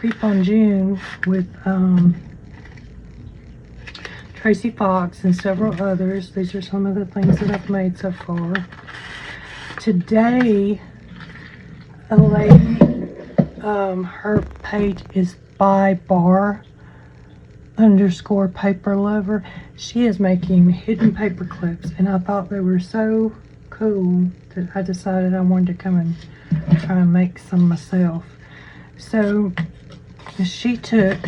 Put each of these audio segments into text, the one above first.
Creep on June with Tracy Fox and several others. These are some of the things that I've made so far. Today, a lady, her page is by bar _ paper lover. She is making hidden paper clips, and I thought they were so cool that I decided I wanted to come and try and make some myself. So she took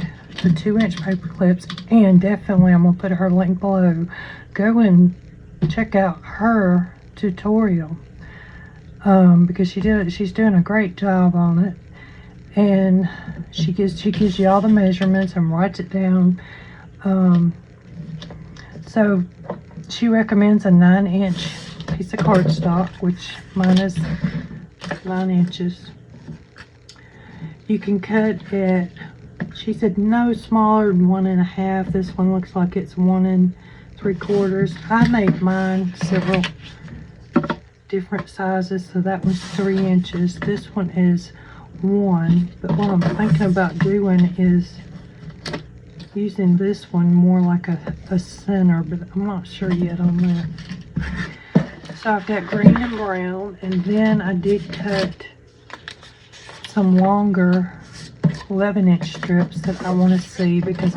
the 2-inch paper clips, and definitely I'm gonna put her link below. Go and check out her tutorial because she's doing a great job on it, and she gives you all the measurements and writes it down. So she recommends a 9-inch piece of cardstock, which mine is 9 inches. You can cut it, she said, no smaller than 1.5. This one looks like it's 1 3/4. I made mine several different sizes, so that was 3 inches. This one is 1, but what I'm thinking about doing is using this one more like a center, but I'm not sure yet on that. So I've got green and brown, and then I did cut some longer 11-inch strips that I want to see, because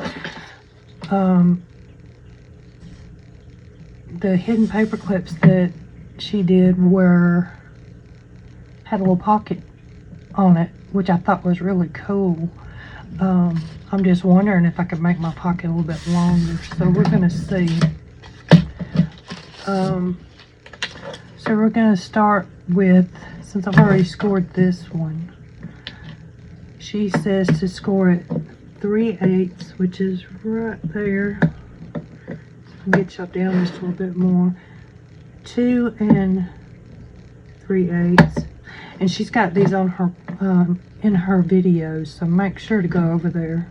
the hidden paper clips that she did had a little pocket on it, which I thought was really cool. I'm just wondering if I could make my pocket a little bit longer, so we're gonna see. So we're gonna start with, since I've already scored this one, she says to score it 3/8, which is right there. I'll get y'all down just a little bit more. 2 3/8, and she's got these on her in her videos, so make sure to go over there.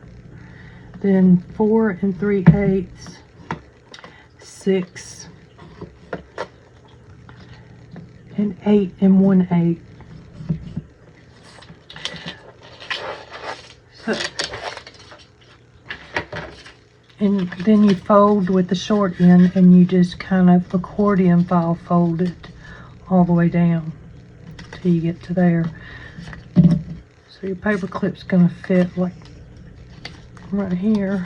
Then 4 3/8, 6, and 8 1/8. So, and then you fold with the short end, and you just kind of accordion file fold it all the way down till you get to there. So your paper clip's gonna fit like right here.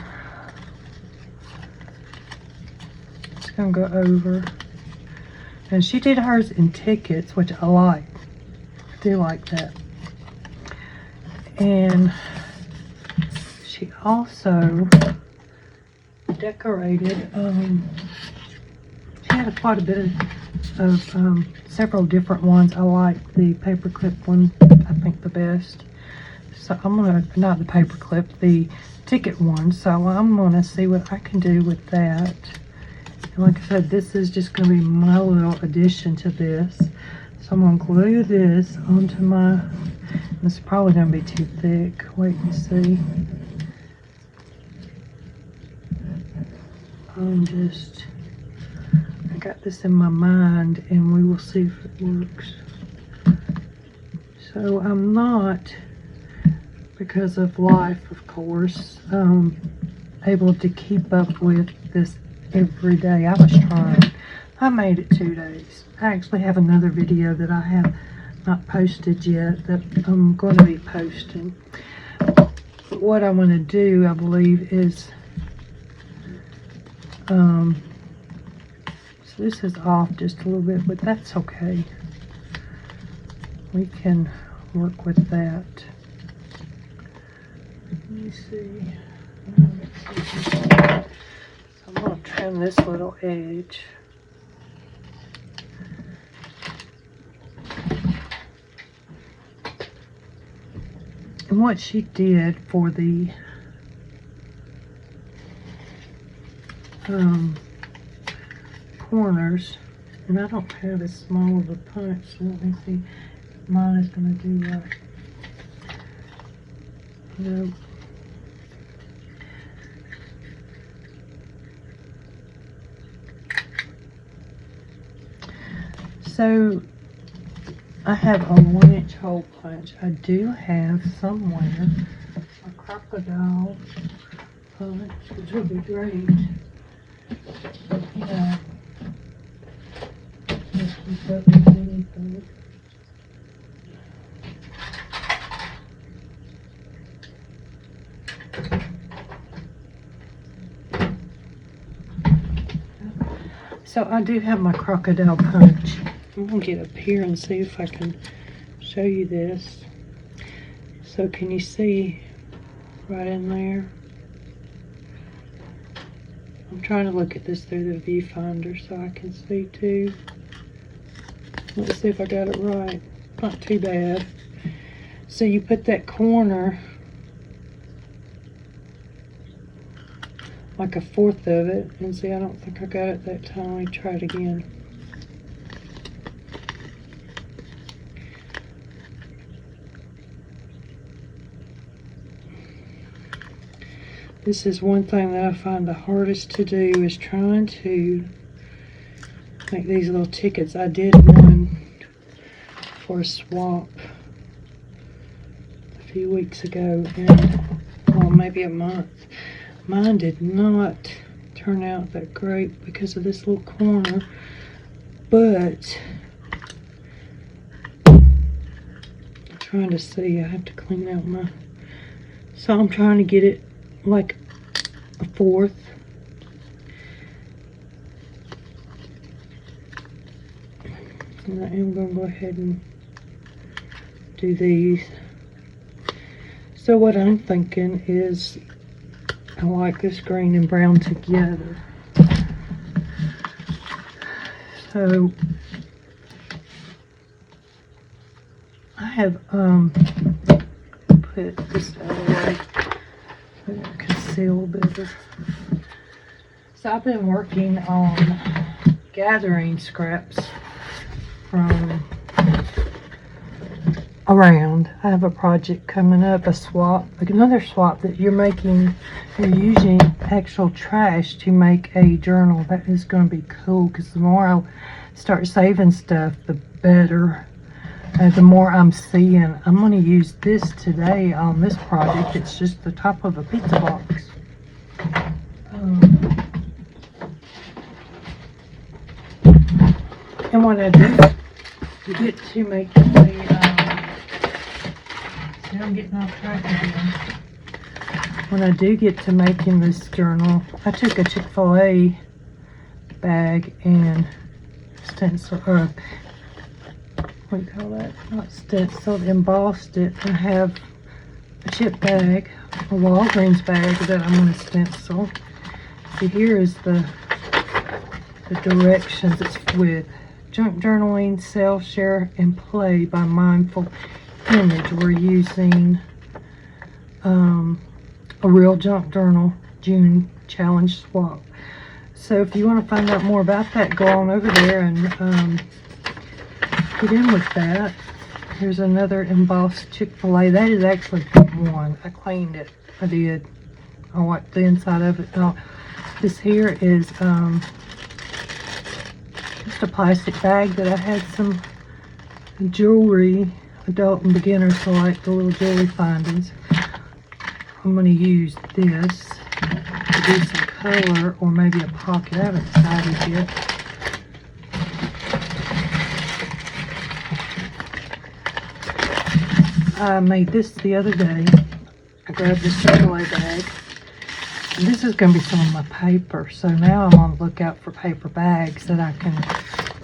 It's gonna go over. And she did hers in tickets, which I like. I do like that. And she also decorated, she had quite a bit of several different ones. I like the paperclip one, I think, the best. So I'm gonna, not the paperclip, the ticket one. So I'm gonna see what I can do with that. And like I said, this is just gonna be my little addition to this. So I'm gonna glue this onto my, this is probably gonna be too thick. Wait and see. I got this in my mind, and we will see if it works. So I'm not, because of life, of course, able to keep up with this every day. I was trying. I made it 2 days. I actually have another video that I have not posted yet that I'm going to be posting. But what I want to do, I believe, is so this is off just a little bit, but that's okay. We can work with that. Let me see. So I'm going to trim this little edge. And what she did for the corners, and I don't have as small of a punch, so let me see. Mine is going to do like, no. So I have a 1-inch hole punch. I do have somewhere a crocodile punch, which would be great. Yeah. Just keep up with anything. So I do have my crocodile punch. I'm gonna get up here and see if I can show you this. So can you see right in there? I'm trying to look at this through the viewfinder so I can see too. Let's see if I got it right. Not too bad. So you put that corner, like a fourth of it, and see, I don't think I got it that time. Let me try it again. This is one thing that I find the hardest to do, is trying to make these little tickets. I did one for a swap a few weeks ago, and well, maybe a month. Mine did not turn out that great because of this little corner, but I'm trying to see. I have to clean out my, so I'm trying to get it like a fourth. And I am going to go ahead and do these. So what I'm thinking is, I like this green and brown together. So I have put this out of the way so it conceal better. So I've been working on gathering scraps from around. I have a project coming up, a swap, another swap that you're making. You're using actual trash to make a journal. That is going to be cool, because the more I start saving stuff, the better. The more I'm seeing. I'm going to use this today on this project. It's just the top of a pizza box. And what I do, you get to make I'm getting off track again. When I do get to making this journal, I took a Chick-fil-A bag and stencil, or what do you call that? Not stenciled, embossed it, and have a chip bag, a Walgreens bag that I'm going to stencil. See, here is the directions. It's with junk journaling, self, share, and play by mindful image. We're using a real junk journal June challenge swap. So if you want to find out more about that, go on over there and get in with that. Here's another embossed Chick-fil-A. That is actually one. I cleaned it. I did. I wiped the inside of it. Oh, this here is just a plastic bag that I had some jewelry, adult and beginner, so like the little jewelry findings. I'm going to use this to do some color, or maybe a pocket. I haven't decided yet. I made this the other day. I grabbed this Chick-fil-A bag. And this is going to be some of my paper. So now I'm on the lookout for paper bags that I can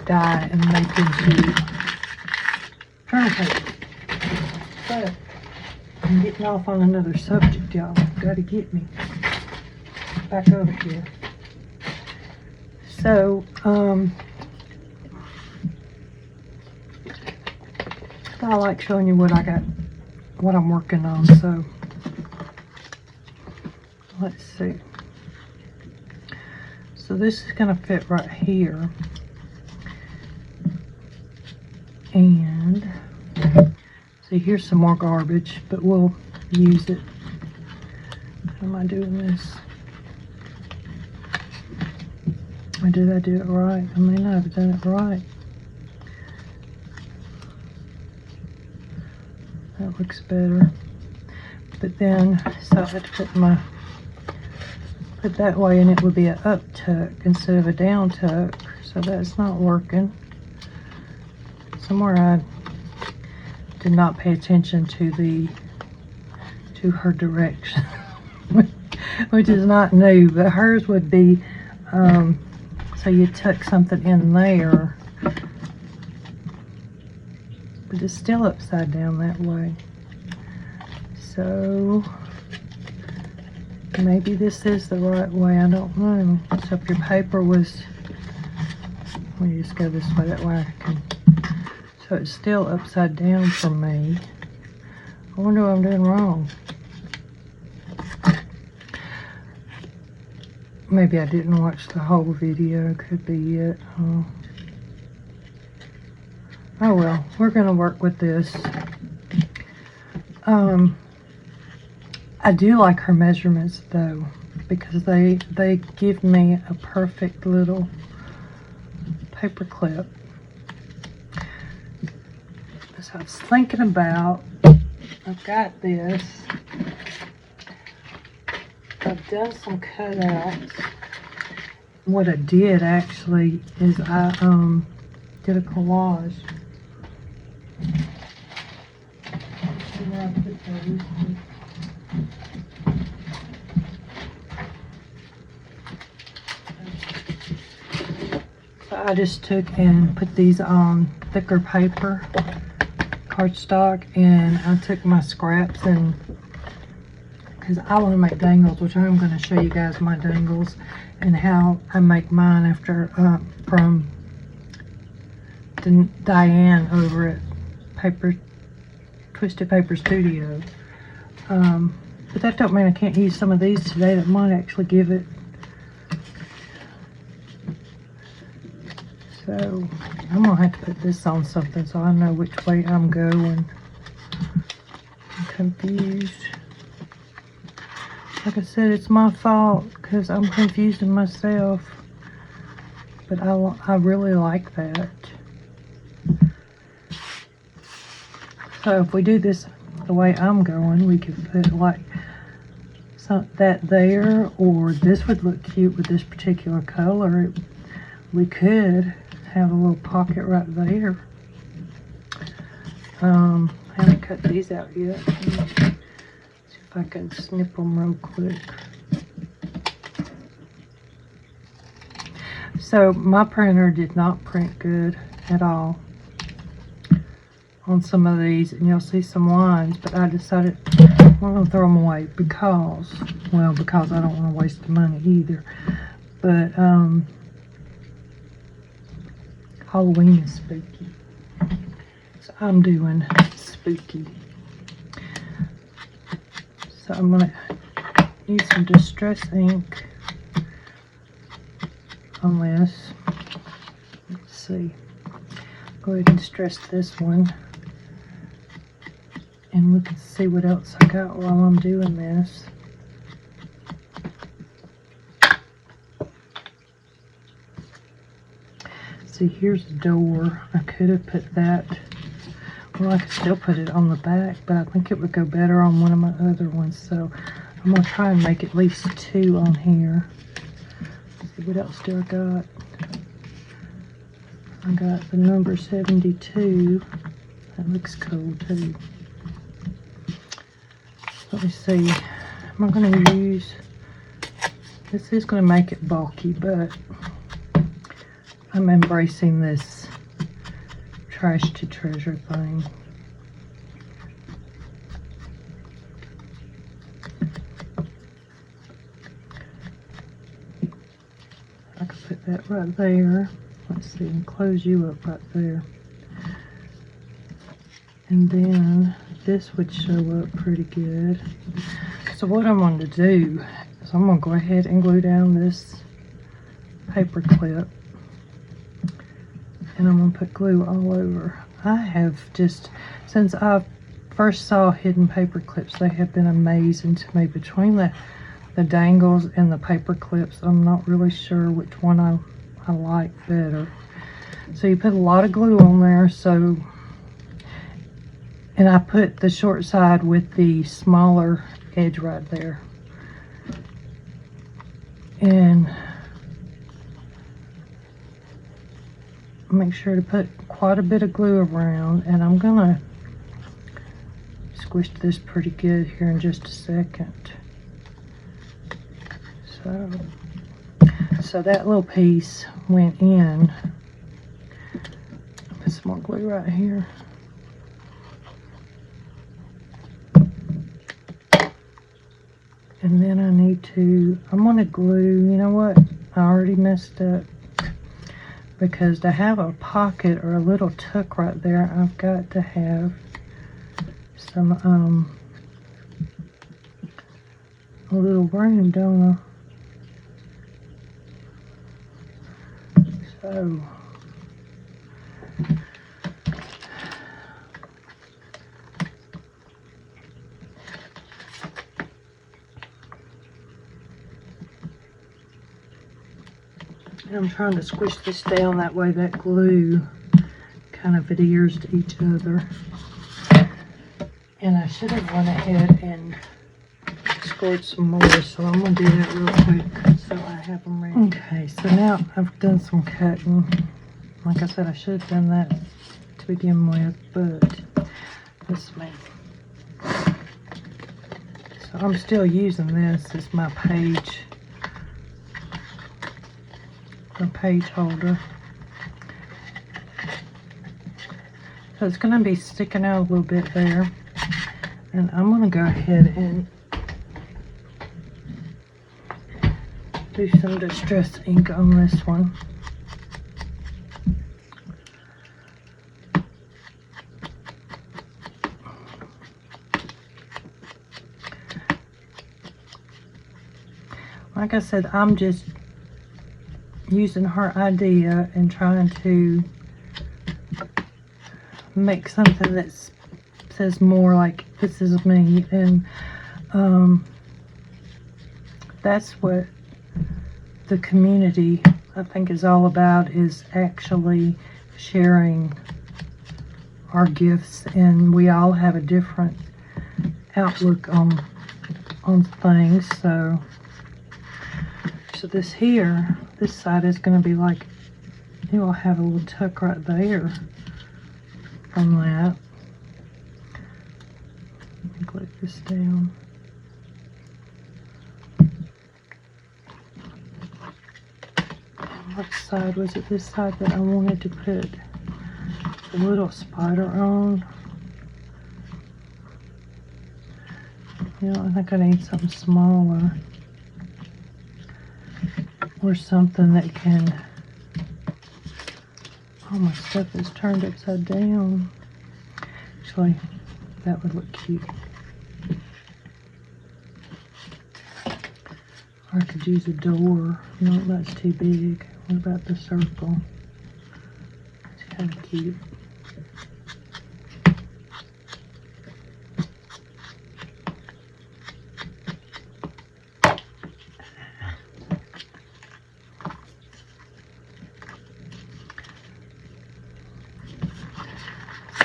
dye and make into journal paper. But I'm getting off on another subject, y'all. Gotta get me back over here. So, I like showing you what I got, what I'm working on. So, let's see. So this is gonna fit right here. And see, here's some more garbage, but we'll use it. How am I doing this? Or did I do it right? I may not have done it right. That looks better. But then, so I had to put that way, and it would be an up tuck instead of a down tuck. So that's not working. Somewhere I did not pay attention to her direction, which is not new, but hers would be, so you tuck something in there, but it's still upside down that way. So maybe this is the right way, I don't know. So if your paper was, let me just go this way, that way I can, so it's still upside down for me. I wonder what I'm doing wrong. Maybe I didn't watch the whole video, could be it. Oh well, we're gonna work with this. I do like her measurements though, because they give me a perfect little paper clip. So I was thinking about, I've got this. I've done some cutouts. What I did actually is I did a collage. So I just took and put these on thicker paper, cardstock, and I took my scraps, and because I want to make dangles, which I'm going to show you guys my dangles and how I make mine after from Diane over at Twisted Paper Studio. But that don't mean I can't use some of these today that might actually give it. So I'm gonna have to put this on something so I know which way I'm going. I'm confused. Like I said, it's my fault because I'm confusing myself. But I really like that. So if we do this the way I'm going, we could put like that there, or this would look cute with this particular color. We could have a little pocket right there. I haven't cut these out yet. See if I can snip them real quick. So my printer did not print good at all on some of these, and you'll see some lines, but I decided I'm going to throw them away because I don't want to waste the money either. But Halloween is spooky, so I'm doing spooky. So I'm going to use some distress ink on this. Let's see. Go ahead and distress this one. And we can see what else I got while I'm doing this. See, here's the door. I could have put that. Well, I could still put it on the back, but I think it would go better on one of my other ones. So I'm going to try and make at least 2 on here. Let's see, what else do I got? I got the number 72. That looks cool too. Let me see. Am I going to use... This is going to make it bulky, but I'm embracing this trash to treasure thing. I could put that right there. Let's see, and close you up right there. And then this would show up pretty good. So what I'm going to do is I'm going to go ahead and glue down this paper clip. And I'm going to put glue all over. I have just, since I first saw hidden paper clips, they have been amazing to me. Between the dangles and the paper clips, I'm not really sure which one I like better. So you put a lot of glue on there, so And I put the short side with the smaller edge right there. And make sure to put quite a bit of glue around, and I'm gonna squish this pretty good here in just a second. So that little piece went in. Put some more glue right here. And then I need to, I'm gonna glue, you know what? I already messed up. Because to have a pocket or a little tuck right there, I've got to have some, a little room, don't I? So, and I'm trying to squish this down, that way that glue kind of adheres to each other. And I should have went ahead and scored some more, so I'm going to do that real quick so I have them ready. Okay, so now I've done some cutting. Like I said, I should have done that to begin with, but this me. So I'm still using this as my page holder. So it's going to be sticking out a little bit there. And I'm going to go ahead and do some distress ink on this one. Like I said, I'm just using her idea and trying to make something that says more like this is me, and that's what the community, I think, is all about, is actually sharing our gifts, and we all have a different outlook on things. So this here, this side is going to be like, it will have a little tuck right there from that. Let me glue this down. What side was it? This side that I wanted to put a little spider on. You know, I think I need something smaller, or something that can, oh, my stuff is turned upside down. Actually, that would look cute. Or I could use a door. No, that's too big. What about the circle? It's kind of cute.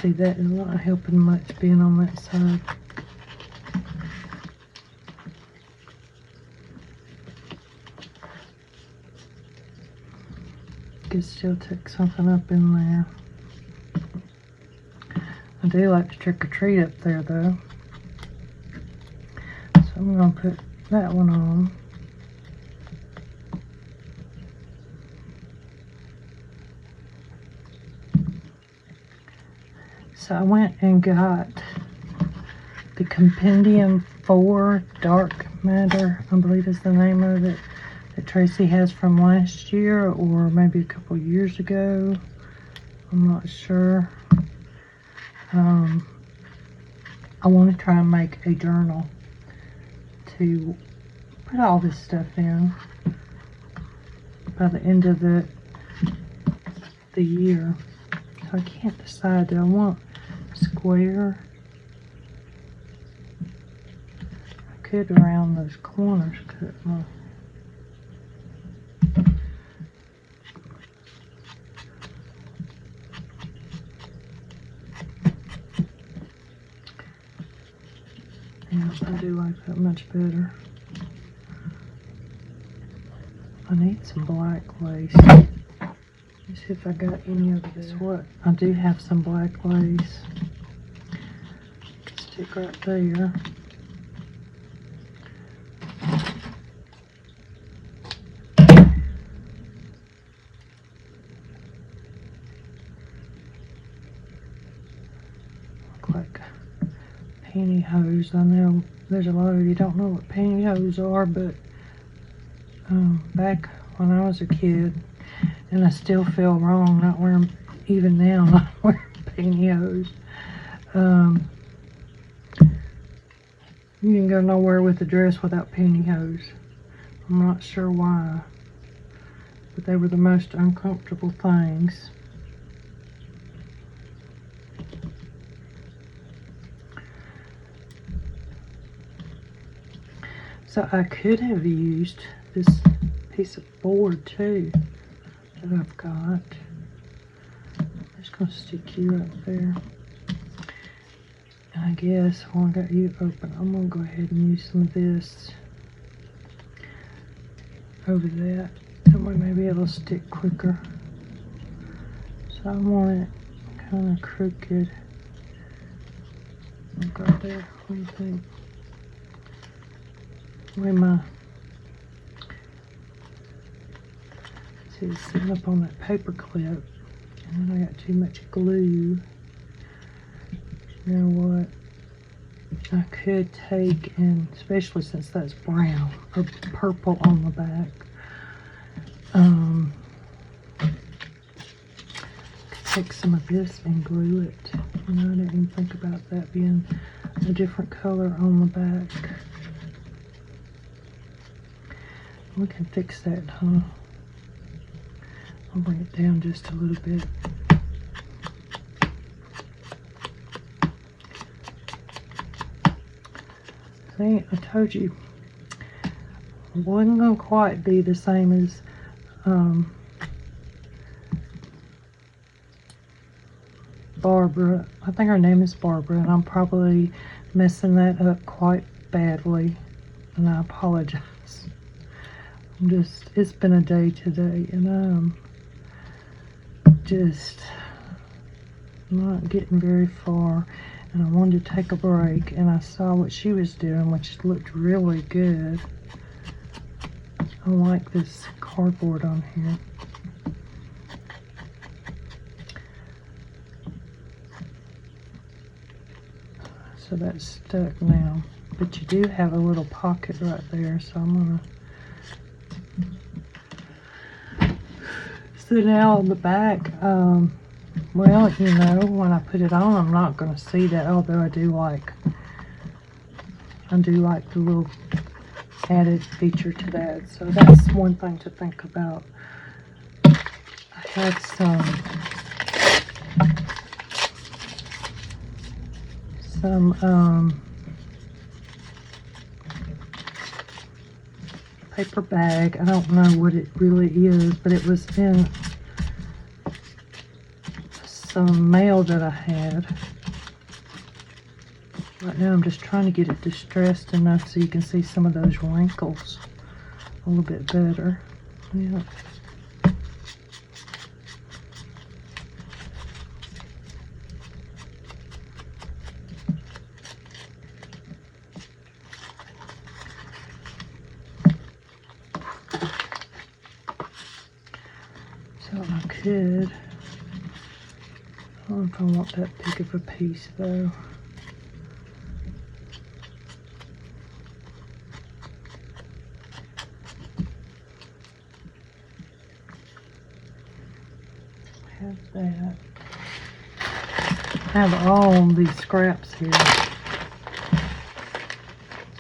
See, that is not helping much being on that side. Could still take something up in there. I do like to trick or treat up there though. So I'm going to put that one on. So I went and got the Compendium 4 Dark Matter, I believe is the name of it, that Tracy has from last year or maybe a couple years ago. I'm not sure. I want to try and make a journal to put all this stuff in by the end of the year. So I can't decide, do I want square? I could around those corners cut my, Yeah, I do like that much better. I need some black lace. Let's see if I got any of this. What? I do have some black lace. Stick right there. Look like pantyhose. I know there's a lot of you don't know what pantyhose are, but back when I was a kid, and I still feel wrong not wearing, even now, not wearing pantyhose. You can go nowhere with a dress without pantyhose. I'm not sure why, but they were the most uncomfortable things. So I could have used this piece of board too that I've got. I'm just going to stick you up there. And I guess while I got you open, I'm going to go ahead and use some of this over that. That way maybe it'll stick quicker. So I want it kind of crooked. Look right there. What do you think? Where my, see, it's sitting up on that paper clip, and then I got too much glue. You know what? I could take, and especially since that's brown or purple on the back, take some of this and glue it. You know, I didn't even think about that being a different color on the back. We can fix that, huh? I'll bring it down just a little bit. See, I told you, it wasn't going to quite be the same as Barbara. I think her name is Barbara, and I'm probably messing that up quite badly, and I apologize. It's been a day today, and I'm just not getting very far, and I wanted to take a break, and I saw what she was doing, which looked really good. I like this cardboard on here. So that's stuck now, but you do have a little pocket right there, so I'm gonna. So now on the back, well, you know, when I put it on, I'm not going to see that, although I do like the little added feature to that. So that's one thing to think about. I had some paper bag. I don't know what it really is, but it was in some mail that I had. Right now I'm just trying to get it distressed enough so you can see some of those wrinkles a little bit better. Yeah. So I could, I don't know if I want that big of a piece though. Have that. I have all these scraps here.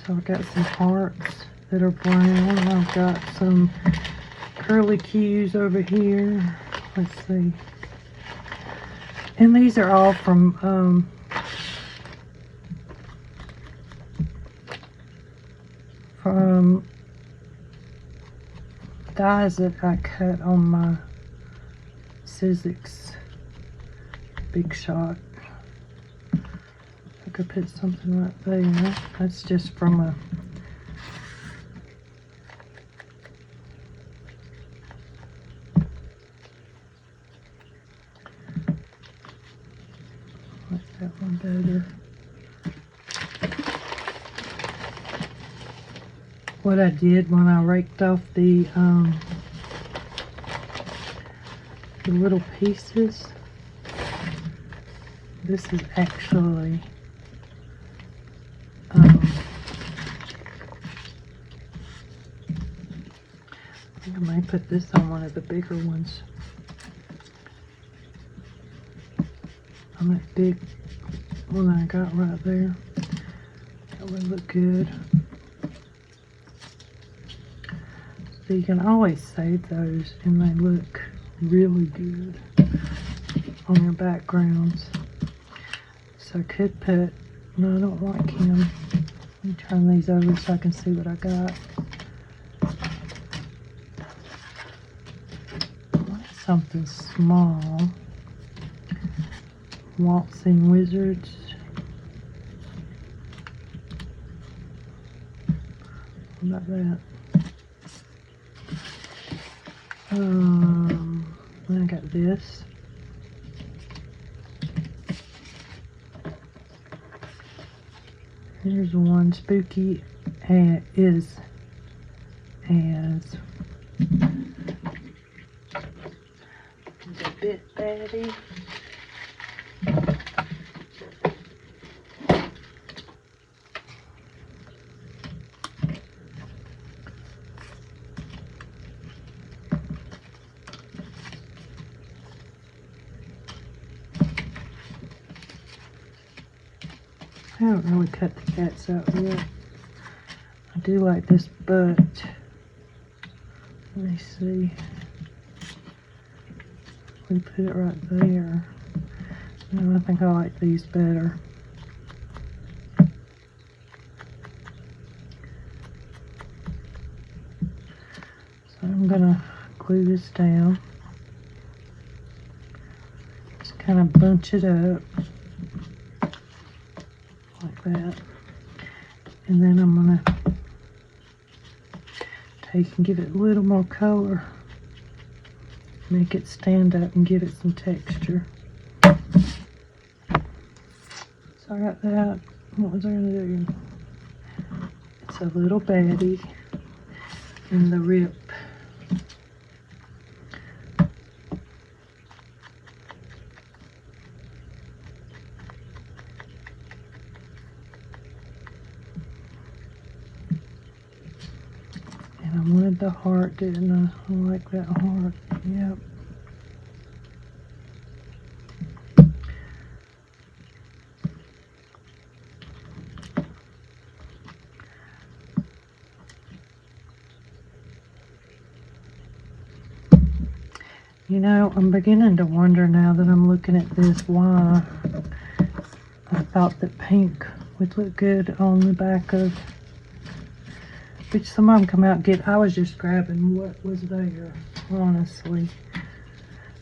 So I've got some hearts that are brown. I've got some curly cues over here. Let's see. And these are all from dies that I cut on my Sizzix Big Shot. could put something right there. That's just from a like that one better. What I did when I raked off the little pieces, this is actually I think I may put this on one of the bigger ones. On that big one I got right there. That would look good. So you can always save those and they look really good on your backgrounds. So I could put, no, I don't like him. Let me turn these over so I can see what I got. Something small. Waltzing Wizards. How about that? Then I got this. Here's one, Spooky is as a bit batty. I haven't really cut the cats out yet. I do like this, but let me see. We put it right there. No, I think I like these better. So I'm gonna glue this down. Just kind of bunch it up. Like that, and then I'm gonna take and give it a little more color, make it stand up and give it some texture. So I got that. What was I gonna do? It's a little baddie in the rip. I wanted the heart, didn't I? I like that heart. Yep. You know, I'm beginning to wonder now that I'm looking at this why I thought that pink would look good on the back of, which some of them come out good. I was just grabbing what was there, honestly.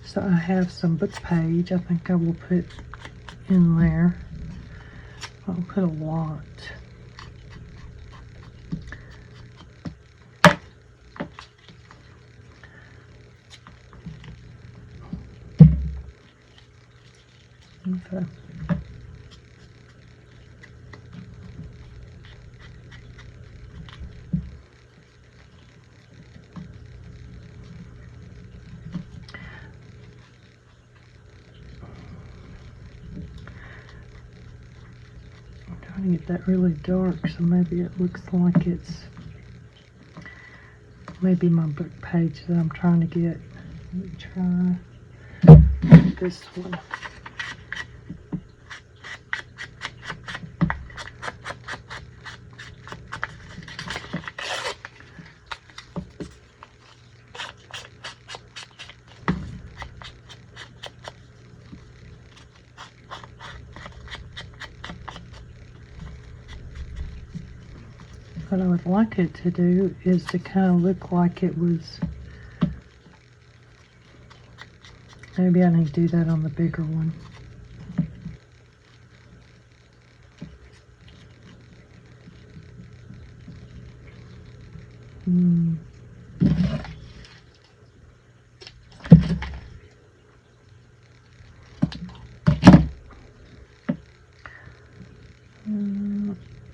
So I have some book page I think I will put in there. I'll put a lot. Okay. I'm trying to get that really dark so maybe it looks like it's maybe my book page that I'm trying to get. Let me try this one. What I would like it to do is to kind of look like it was, maybe I need to do that on the bigger one.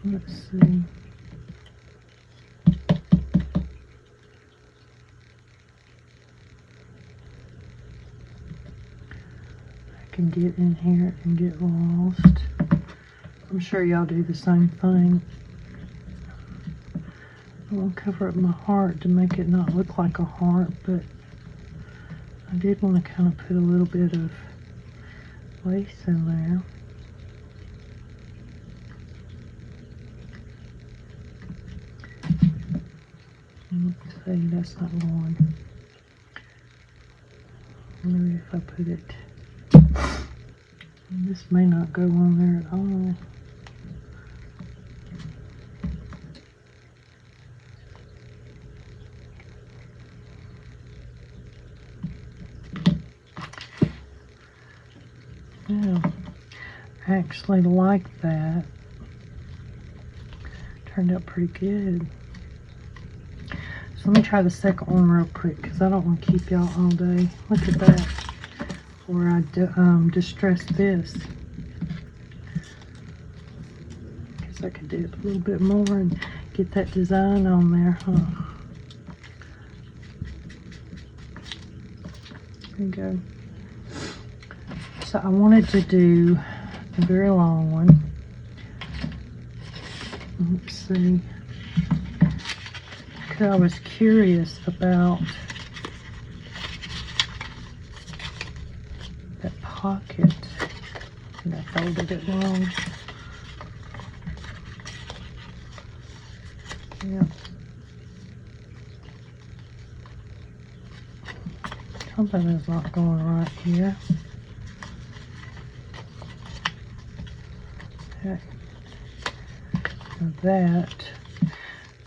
Let's see. I can get in here and get lost. I'm sure y'all do the same thing. I'm going to cover up my heart to make it not look like a heart, but I did want to kind of put a little bit of lace in there. Let's see, that's not going. Maybe if I put it, this may not go on there at all. Yeah, I actually like that. Turned out pretty good. So let me try the second one real quick because I don't want to keep y'all all day. Look at that. Where I distress this. Guess I could do it a little bit more and get that design on there, huh? There you go. So I wanted to do a very long one. Let's see. Because I was curious about that pocket. And I folded it wrong. Yeah. Something is not going right here. Okay. Now that.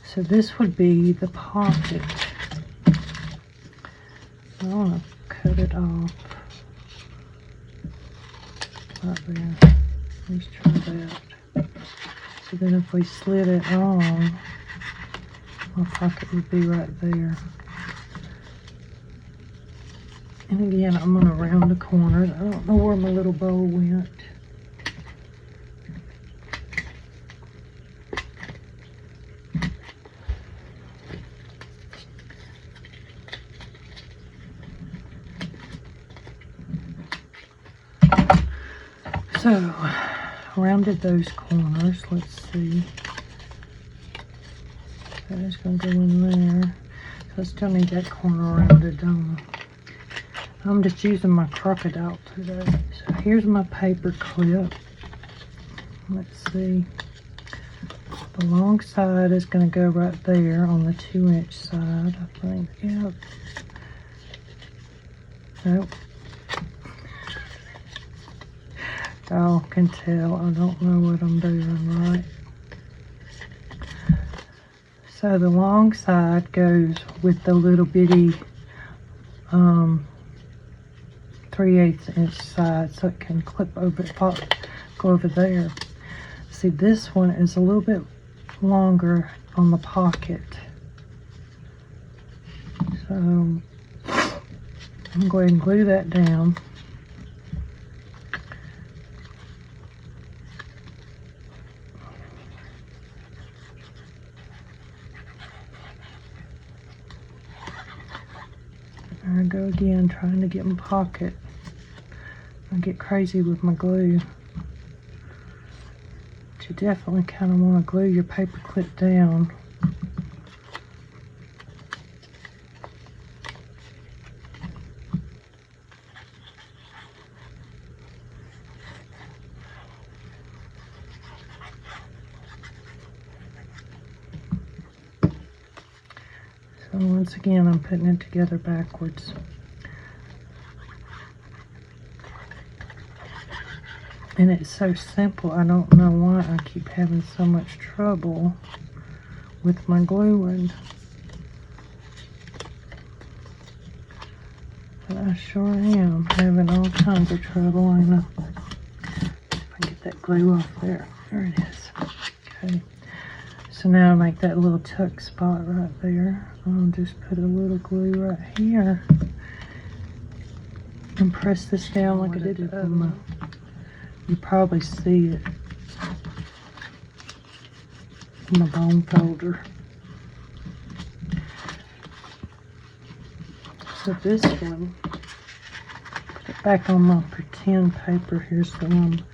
So this would be the pocket. I want to cut it off. Right there. At least try that. So then if we slid it on, my pocket would be right there. And again, I'm going to round the corners. I don't know where my little bowl went. So, rounded those corners. Let's see. That is going to go in there. So I still need that corner rounded on. I'm just using my crocodile today. So here's my paper clip. Let's see. The long side is going to go right there on the 2-inch side, I think. Yep. Nope. Y'all can tell I don't know what I'm doing right. So the long side goes with the little bitty 3/8 inch side, so it can clip over, go over there. See, this one is a little bit longer on the pocket. So I'm going to go ahead and glue that down. There I go again, trying to get my pocket. I get crazy with my glue. But you definitely kind of want to glue your paper clip down. So once again, I'm putting it together backwards. And it's so simple, I don't know why I keep having so much trouble with my gluing. But I sure am having all kinds of trouble. I know. If I get that glue off there. There it is. Okay. So now I make that little tuck spot right there. I'll just put a little glue right here and press this down like I did with my, you probably see it in my bone folder. So this one, put it back on my pretend paper. Here's the one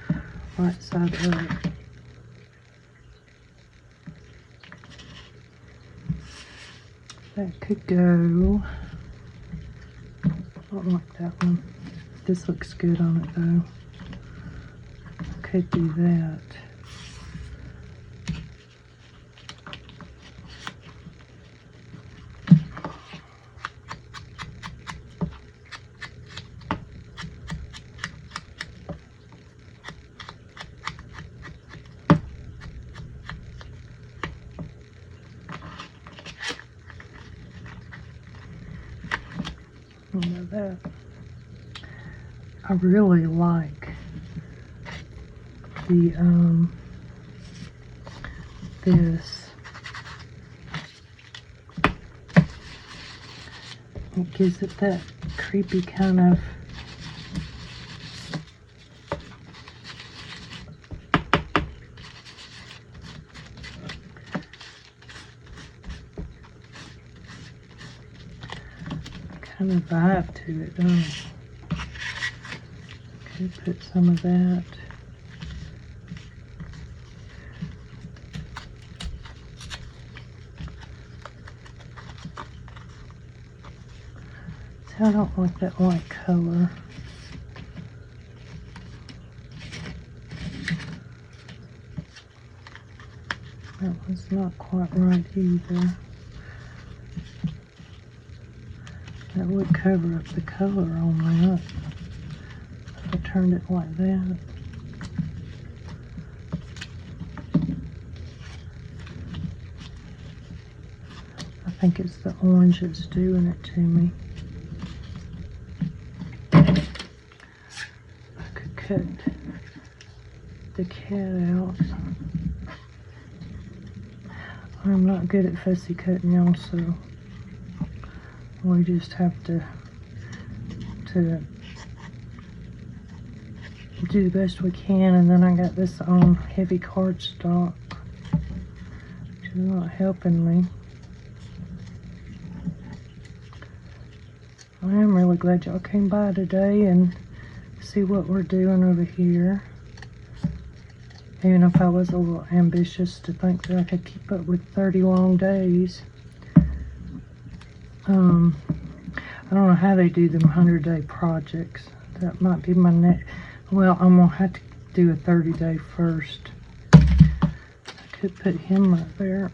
right side up. That could go, I don't like that one. This looks good on it though. I could do that. That. I really like the this. It gives it that creepy kind of vibe to it, doesn't it? Okay, put some of that. See, I don't like that white color. That was not quite right either. That would cover up the color on that if I turned it like that. I think it's the orange that's doing it to me. I could cut the cat out. I'm not good at fussy cutting, y'all, so we just have to do the best we can. And then I got this on heavy cardstock, which is not helping me. I am really glad y'all came by today and see what we're doing over here. Even if I was a little ambitious to think that I could keep up with 30 long days. I don't know how they do them 100-day projects. That might be my next. Well, I'm gonna have to do a 30-day first. I could put him right there.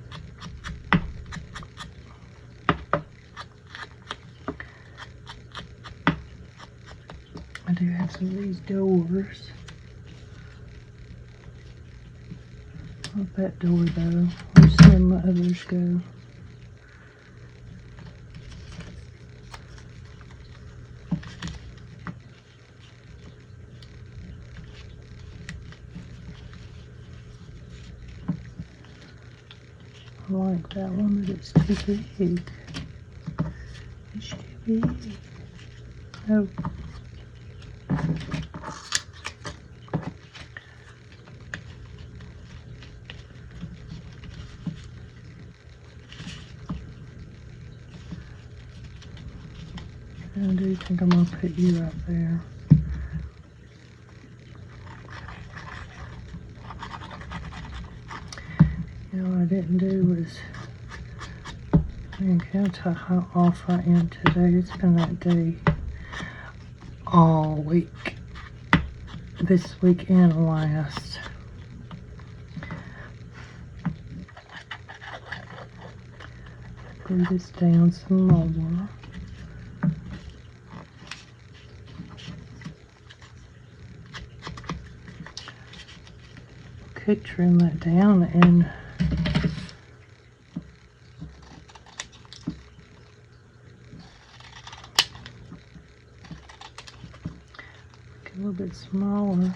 I do have some of these doors. Not that door though. Where's some of my others go? I like that one, but it's too big. It's too big. Oh. I do think I'm going to put you right there. You know what I didn't do was, man, can I tell how off I am today? It's been that day all week. This week and last. Glue this down some more. Could trim that down and make it a little bit smaller.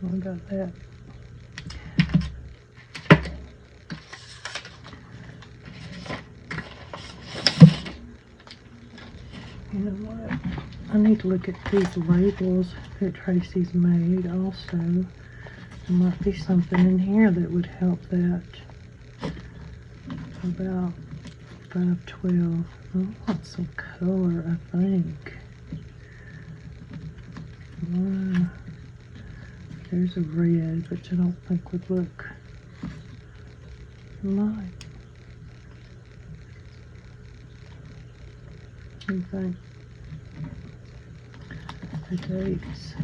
I got that. You know what? I need to look at these labels that Tracy's made also. There might be something in here that would help that. About 512. I want some color, I think. There's a red, which I don't think would look like. What do you think? The dates.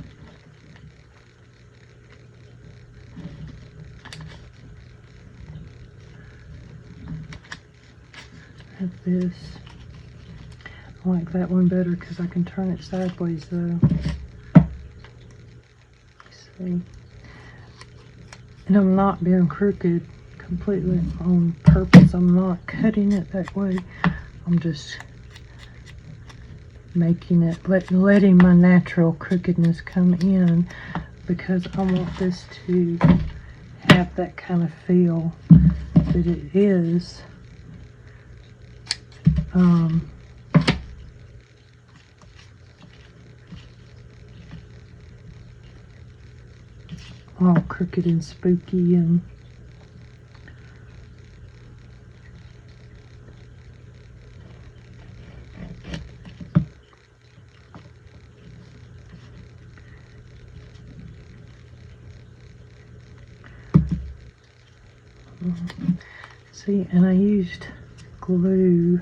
I have this. I like that one better because I can turn it sideways though. See? And I'm not being crooked completely on purpose. I'm not cutting it that way. I'm just making it, letting my natural crookedness come in because I want this to have that kind of feel that it is. All crooked and spooky and see, and I used glue,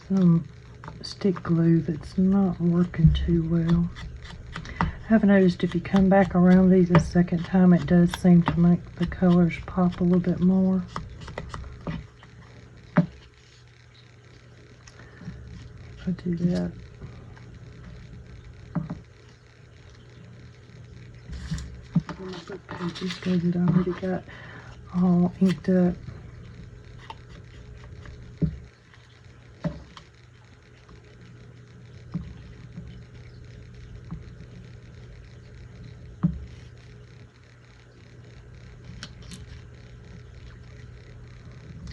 some stick glue that's not working too well. I've noticed if you come back around these a second time, it does seem to make the colors pop a little bit more. I do that. My book pages go that I already got all inked up.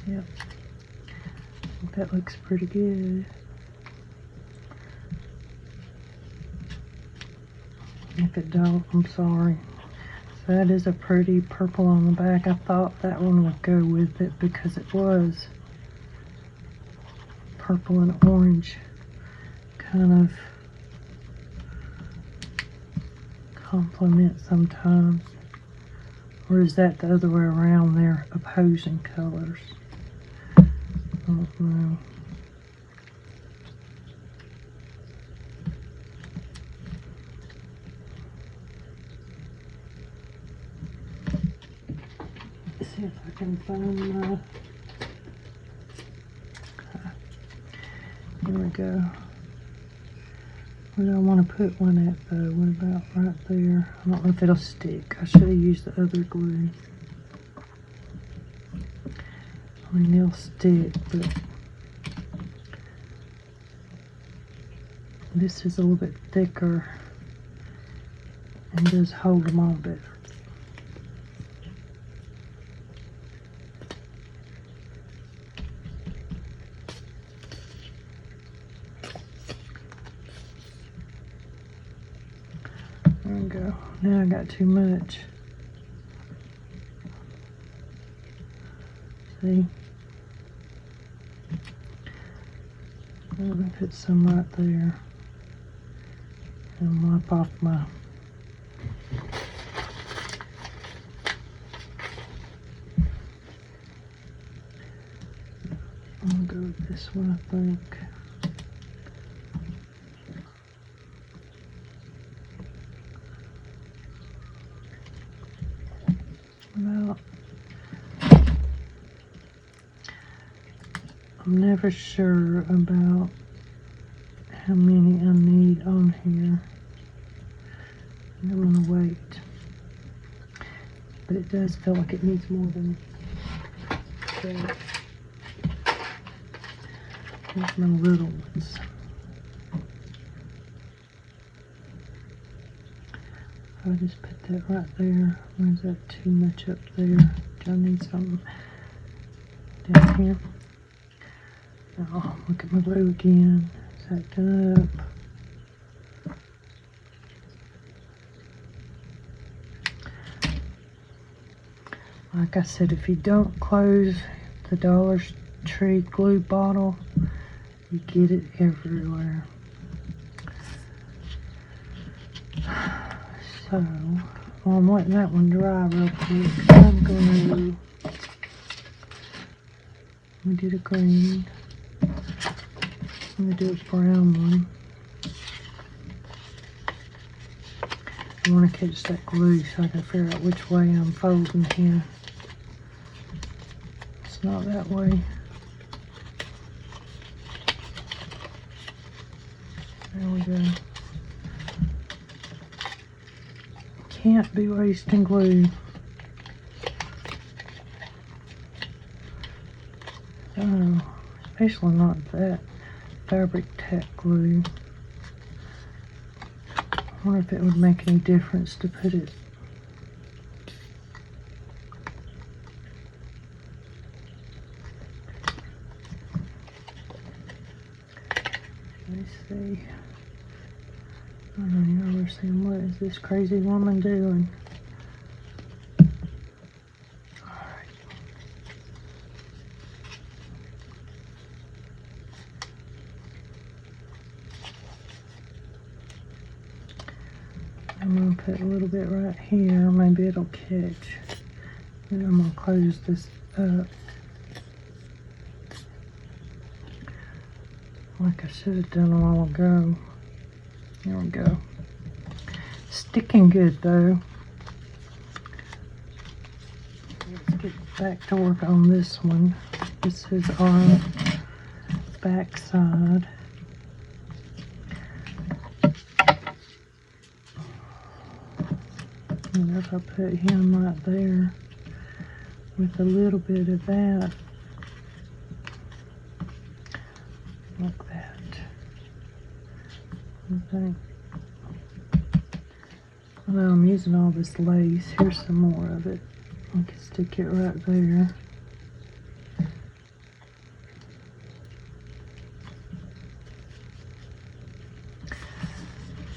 Yep, I think that looks pretty good. If it don't, I'm sorry. So that is a pretty purple on the back. I thought that one would go with it because it was purple and orange kind of complement sometimes. Or is that the other way around? They're opposing colors. I don't know. Let's see if I can find my... Here we go. Where do I want to put one at though? What about right there? I don't know if it'll stick. I should have used the other glue. I mean, it'll stick, but this is a little bit thicker and does hold them all better. There we go. Now I got too much. See? Let me put some right there and wipe off my... I'll go with this one, I think. Well, I'm never sure about how many I need on here. I'm gonna wait. But it does feel like it needs more than that. Here's my little ones. I'll just put that right there. Or is that too much up there? Do I need something down here? Oh, look at my glue again. It's acting up. Like I said, if you don't close the Dollar Tree glue bottle, you get it everywhere. So, while I'm letting that one dry real quick, I'm going to, we did a green, I'm going to do a brown one. I want to catch that glue so I can figure out which way I'm folding here. It's not that way. There we go. Can't be wasting glue. Oh, especially not that fabric tack glue. I wonder if it would make any difference to put it. Let's see. I don't know, you're saying, what is this crazy woman doing? Alright. I'm going to put a little bit right here. Maybe it'll catch. Then I'm going to close this up. Like I should have done a while ago. There we go. Sticking good though. Let's get back to work on this one. This is our back side. And if I put him right there with a little bit of that, like that. Okay. Well, I'm using all this lace. Here's some more of it. I can stick it right there.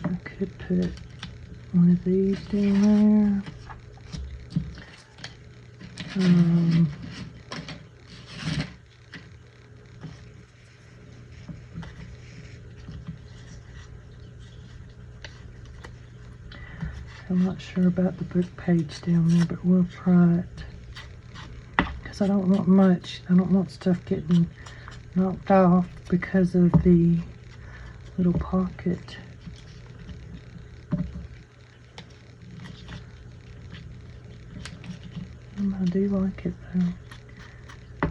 I could put one of these down there. I'm not sure about the book page down there, but we'll try it. Because I don't want much. I don't want stuff getting knocked off because of the little pocket. I do like it though.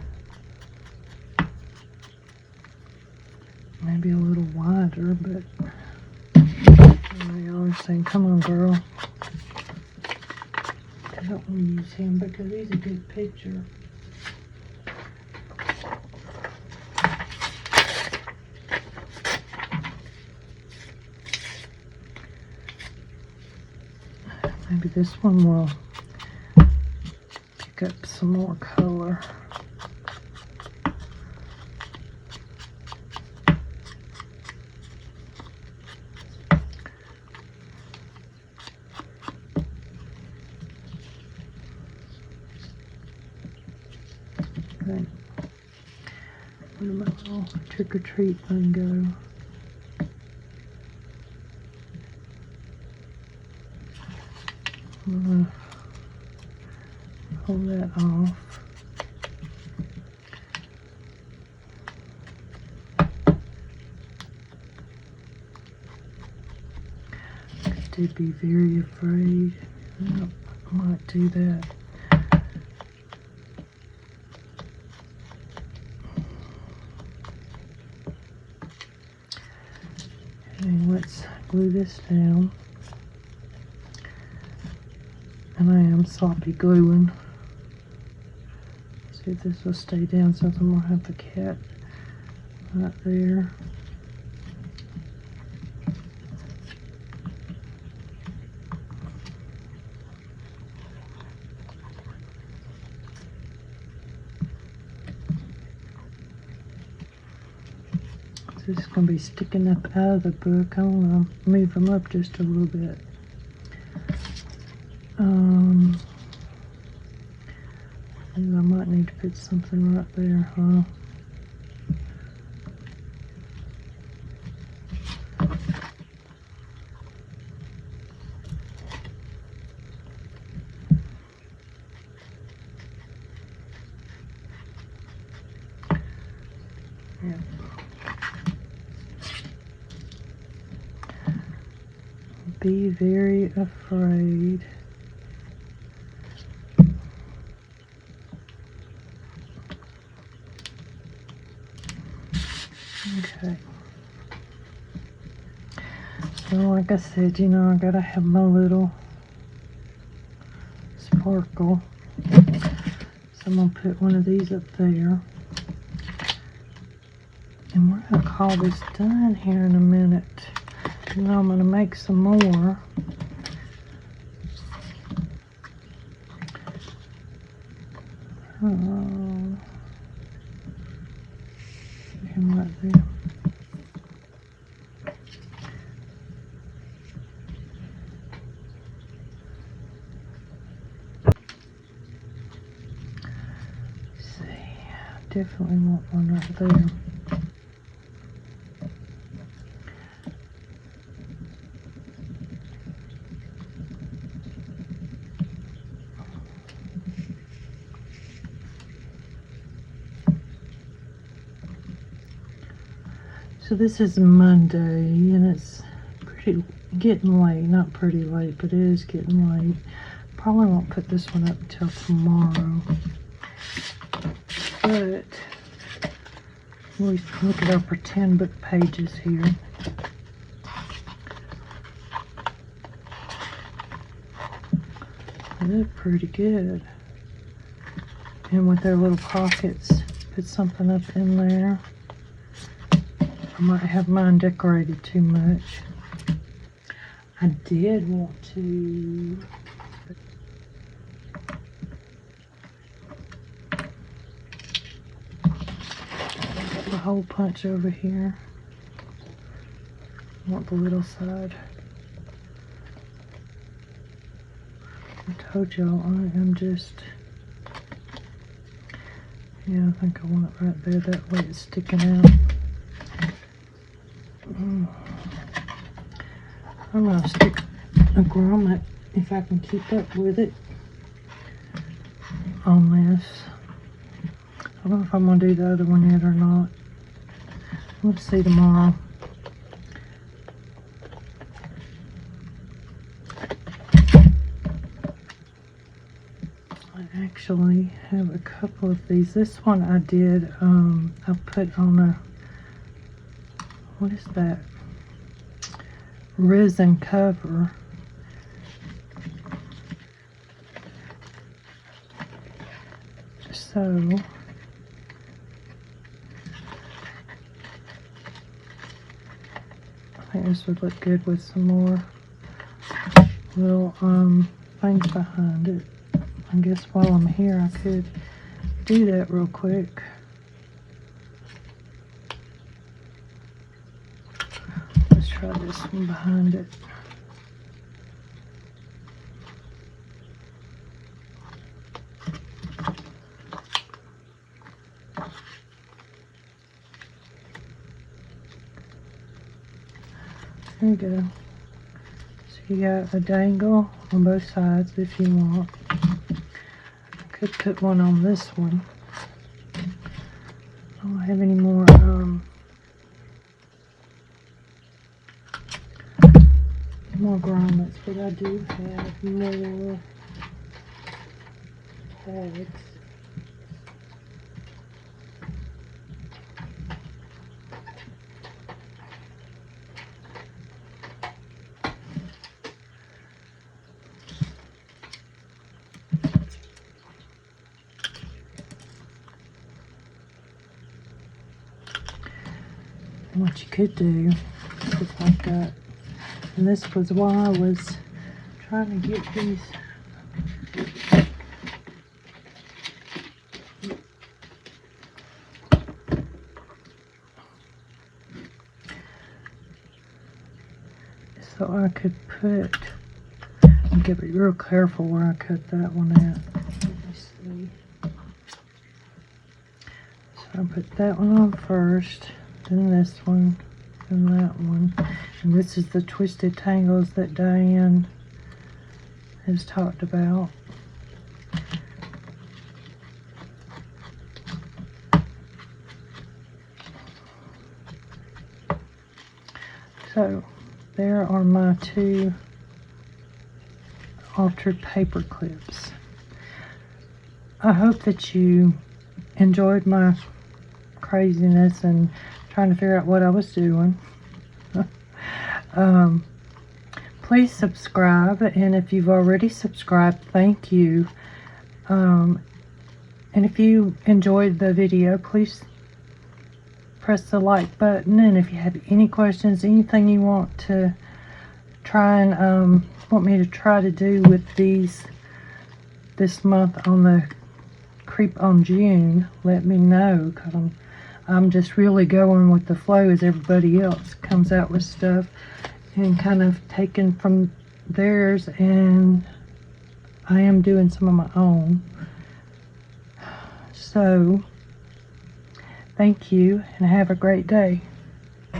Maybe a little wider, but I always saying, come on girl. I don't want to use him because he's a good picture. Maybe this one will pick up some more color. Okay. Where did my little trick-or-treat thing go? I'm gonna pull that off. I did be very afraid. I might do that. Okay, let's glue this down. And I am sloppy gluing. See if this will stay down so I'm gonna have the cat right there. This is going to be sticking up out of the book. I want to move them up just a little bit. I might need to put something right there, huh? Yeah. Be very afraid. Okay. So like I said, you know, I gotta have my little sparkle. So I'm gonna put one of these up there. And we're gonna call this done here in a minute. And I'm gonna make some more. Him right there. Definitely want one right there. So this is Monday and it's getting late, not pretty late, but it is getting late. Probably won't put this one up until tomorrow. But we look at our pretend book pages here. They look pretty good. And with their little pockets, put something up in there. I might have mine decorated too much. I did want to the hole punch over here. I want the little side. I told y'all I am just, yeah, I think I want it right there. That way it's sticking out. I'm going to stick a grommet if I can keep up with it on this. I don't know if I'm going to do the other one yet or not. We'll see tomorrow. I actually have a couple of these. This one I did, I put on a, what is that? Resin cover. So I think this would look good with some more little things behind it. I guess while I'm here I could do that real quick. Let's try this one behind it. There you go. So you got a dangle on both sides if you want. I could put one on this one. I don't have any more grommets, but I do have more tags. What you could do is like that. And this was why I was trying to get these. so I could put, I'm gonna be real careful where I cut that one at. Let me see. So I put that one on first, then this one, then that one. And this is the twisted tangles that Diane has talked about. So there are my 2 altered paper clips. I hope that you enjoyed my craziness and trying to figure out what I was doing. Please subscribe, and if you've already subscribed, thank you. And if you enjoyed the video, please press the like button, and if you have any questions, anything you want to try and want me to try to do with these this month on the Creep on June, let me know, because I'm just really going with the flow as everybody else comes out with stuff, and kind of taking from theirs, and I am doing some of my own. So thank you, and have a great day.